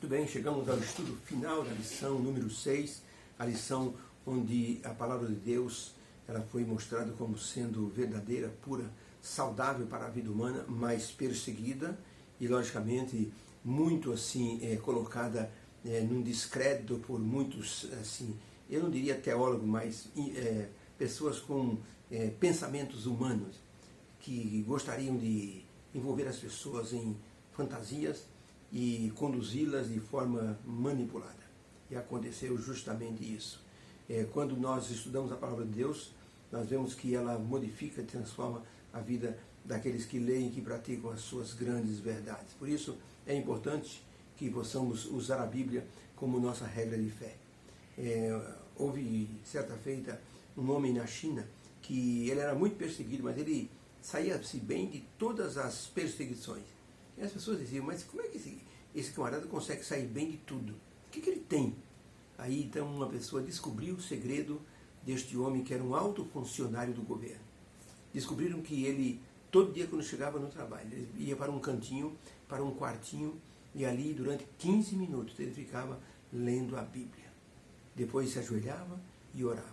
Muito bem, chegamos ao estudo final da lição número 6, a lição onde a palavra de Deus ela foi mostrada como sendo verdadeira, pura, saudável para a vida humana, mas perseguida e, logicamente, muito assim colocada num descrédito por muitos, assim, eu não diria teólogos, mas pessoas com pensamentos humanos que gostariam de envolver as pessoas em fantasias e conduzi-las de forma manipulada. E aconteceu justamente isso. Quando nós estudamos a palavra de Deus, nós vemos que ela modifica e transforma a vida daqueles que leem e que praticam as suas grandes verdades. Por isso é importante que possamos usar a Bíblia como nossa regra de fé. Houve, certa feita, um homem na China que ele era muito perseguido, mas ele saía-se bem de todas as perseguições. E as pessoas diziam, mas como é que esse camarada consegue sair bem de tudo? O que ele tem? Aí então uma pessoa descobriu o segredo deste homem que era um alto funcionário do governo. Descobriram que ele, todo dia quando chegava no trabalho, ele ia para um cantinho, para um quartinho, e ali durante 15 minutos ele ficava lendo a Bíblia. Depois se ajoelhava e orava.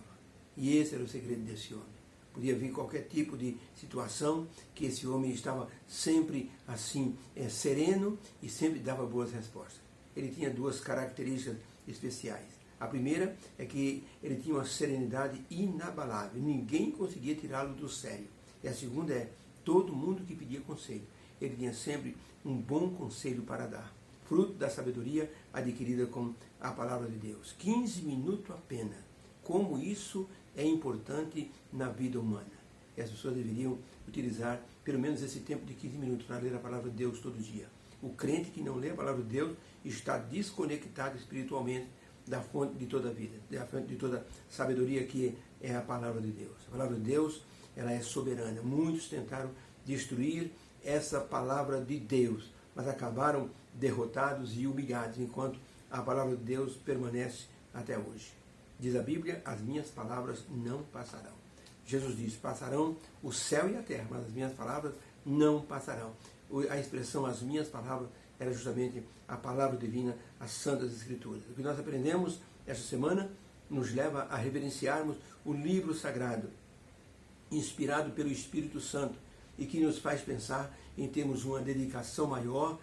E esse era o segredo desse homem. Podia vir qualquer tipo de situação, que esse homem estava sempre assim, sereno e sempre dava boas respostas. Ele tinha duas características especiais. A primeira é que ele tinha uma serenidade inabalável, ninguém conseguia tirá-lo do sério. E a segunda é, todo mundo que pedia conselho, ele tinha sempre um bom conselho para dar, fruto da sabedoria adquirida com a palavra de Deus. 15 minutos apenas. Como isso é importante na vida humana. E as pessoas deveriam utilizar pelo menos esse tempo de 15 minutos para ler a palavra de Deus todo dia. O crente que não lê a palavra de Deus está desconectado espiritualmente da fonte de toda a vida, da fonte de toda a sabedoria que é a palavra de Deus. A palavra de Deus, ela é soberana. Muitos tentaram destruir essa palavra de Deus, mas acabaram derrotados e humilhados, enquanto a palavra de Deus permanece até hoje. Diz a Bíblia, as minhas palavras não passarão. Jesus diz, passarão o céu e a terra, mas as minhas palavras não passarão. A expressão as minhas palavras era justamente a palavra divina, as santas escrituras. O que nós aprendemos esta semana nos leva a reverenciarmos o livro sagrado, inspirado pelo Espírito Santo, e que nos faz pensar em termos uma dedicação maior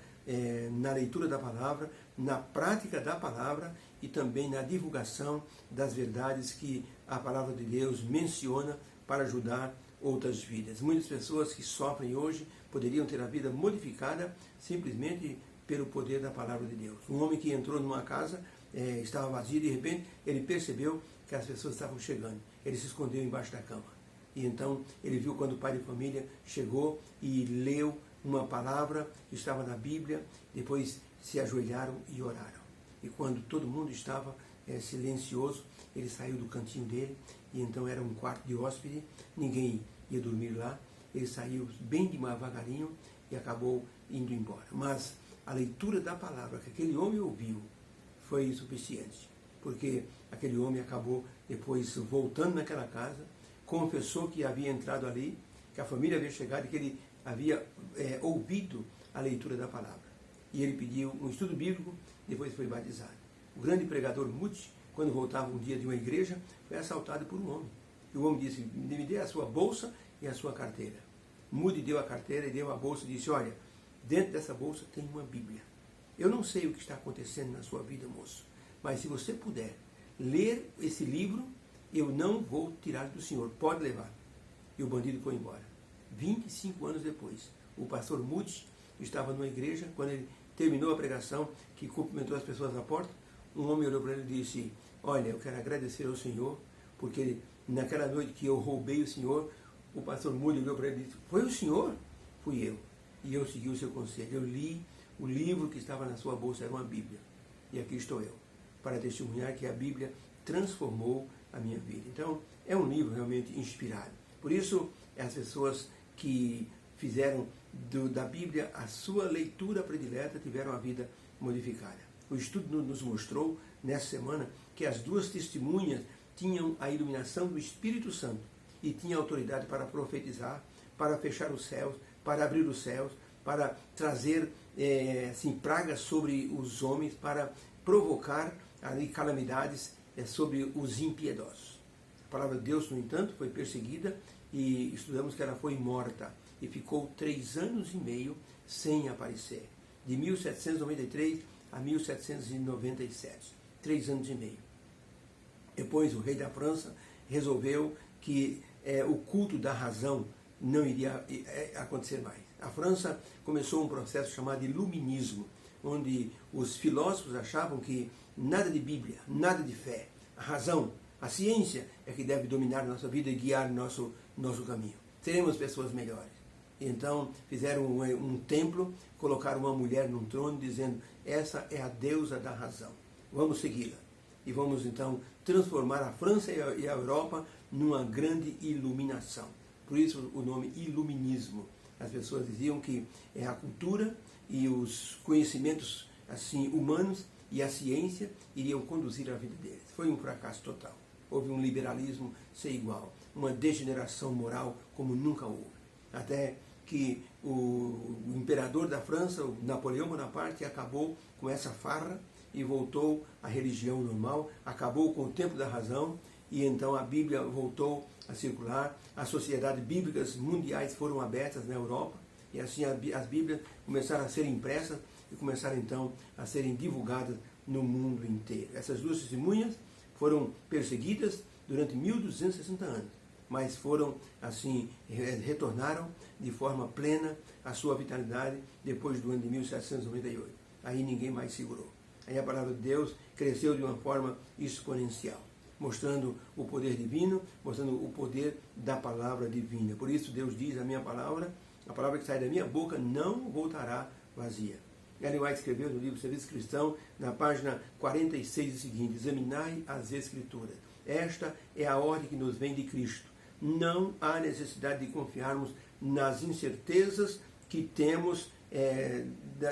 na leitura da palavra, na prática da palavra e também na divulgação das verdades que a palavra de Deus menciona para ajudar outras vidas. Muitas pessoas que sofrem hoje poderiam ter a vida modificada simplesmente pelo poder da palavra de Deus. Um homem que entrou numa casa, estava vazio, e de repente ele percebeu que as pessoas estavam chegando. Ele se escondeu embaixo da cama. E então ele viu quando o pai de família chegou e leu uma palavra que estava na Bíblia, depois se ajoelharam e oraram. E quando todo mundo estava silencioso, ele saiu do cantinho dele, e então era um quarto de hóspede, ninguém ia dormir lá, ele saiu bem devagarinho e acabou indo embora. Mas a leitura da palavra que aquele homem ouviu foi suficiente, porque aquele homem acabou depois voltando naquela casa, confessou que havia entrado ali, que a família havia chegado e que ele havia ouvido a leitura da palavra. E ele pediu um estudo bíblico, depois foi batizado. O grande pregador Moody, quando voltava um dia de uma igreja, foi assaltado por um homem. E o homem disse, me dê a sua bolsa e a sua carteira. Moody deu a carteira e deu a bolsa e disse, olha, dentro dessa bolsa tem uma Bíblia. Eu não sei o que está acontecendo na sua vida, moço, mas se você puder ler esse livro, eu não vou tirar do senhor, pode levar. E o bandido foi embora. 25 anos depois, o pastor Moody estava numa igreja, quando ele terminou a pregação, que cumprimentou as pessoas na porta, um homem olhou para ele e disse, olha, eu quero agradecer ao Senhor, porque naquela noite que eu roubei o Senhor, o pastor Moody olhou para ele e disse, foi o Senhor? Fui eu. E eu segui o seu conselho. Eu li o livro que estava na sua bolsa, era uma Bíblia. E aqui estou eu, para testemunhar que a Bíblia transformou a minha vida. Então, é um livro realmente inspirado. Por isso, as pessoas que fizeram da Bíblia a sua leitura predileta tiveram a vida modificada. O estudo nos mostrou, nessa semana, que as duas testemunhas tinham a iluminação do Espírito Santo e tinham autoridade para profetizar, para fechar os céus, para abrir os céus, para trazer pragas sobre os homens, para provocar ali calamidades sobre os impiedosos. A palavra de Deus, no entanto, foi perseguida e estudamos que ela foi morta e ficou 3 anos e meio sem aparecer, de 1793 a 1797, 3 anos e meio. Depois o rei da França resolveu que o culto da razão não iria acontecer mais. A França começou um processo chamado iluminismo, onde os filósofos achavam que nada de Bíblia, nada de fé, a razão, a ciência é que deve dominar nossa vida e guiar nosso caminho. Seremos pessoas melhores. Então fizeram um templo, colocaram uma mulher num trono dizendo, essa é a deusa da razão, vamos segui-la. E vamos então transformar a França e a Europa numa grande iluminação. Por isso o nome iluminismo. As pessoas diziam que a cultura e os conhecimentos assim humanos e a ciência iriam conduzir a vida deles. Foi um fracasso total. Houve um liberalismo sem igual, uma degeneração moral como nunca houve. Até que o imperador da França, o Napoleão Bonaparte, acabou com essa farra e voltou à religião normal, acabou com o tempo da razão, e então a Bíblia voltou a circular, as sociedades bíblicas mundiais foram abertas na Europa, e assim as Bíblias começaram a ser impressas e começaram então a serem divulgadas no mundo inteiro. Essas 2 testemunhas foram perseguidas durante 1260 anos, mas foram assim, retornaram de forma plena à sua vitalidade depois do ano de 1798. Aí ninguém mais segurou. Aí a palavra de Deus cresceu de uma forma exponencial, mostrando o poder divino, mostrando o poder da palavra divina. Por isso Deus diz, a palavra que sai da minha boca não voltará vazia. Ellen White escreveu no livro Serviço Cristão, na página 46, o seguinte, examinai as Escrituras. Esta é a ordem que nos vem de Cristo. Não há necessidade de confiarmos nas incertezas que temos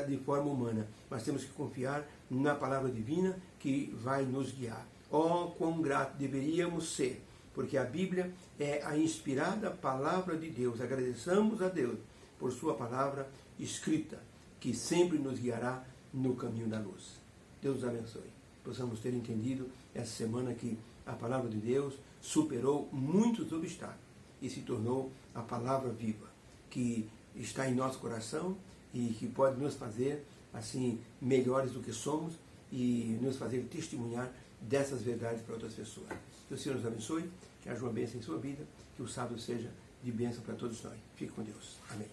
de forma humana, mas temos que confiar na palavra divina que vai nos guiar. Oh, quão grato deveríamos ser, porque a Bíblia é a inspirada palavra de Deus. Agradeçamos a Deus por sua palavra escrita, que sempre nos guiará no caminho da luz. Deus nos abençoe. Possamos ter entendido essa semana que a palavra de Deus superou muitos obstáculos e se tornou a palavra viva, que está em nosso coração e que pode nos fazer assim melhores do que somos e nos fazer testemunhar dessas verdades para outras pessoas. Que o Senhor nos abençoe, que haja uma bênção em sua vida, que o sábado seja de bênção para todos nós. Fique com Deus. Amém.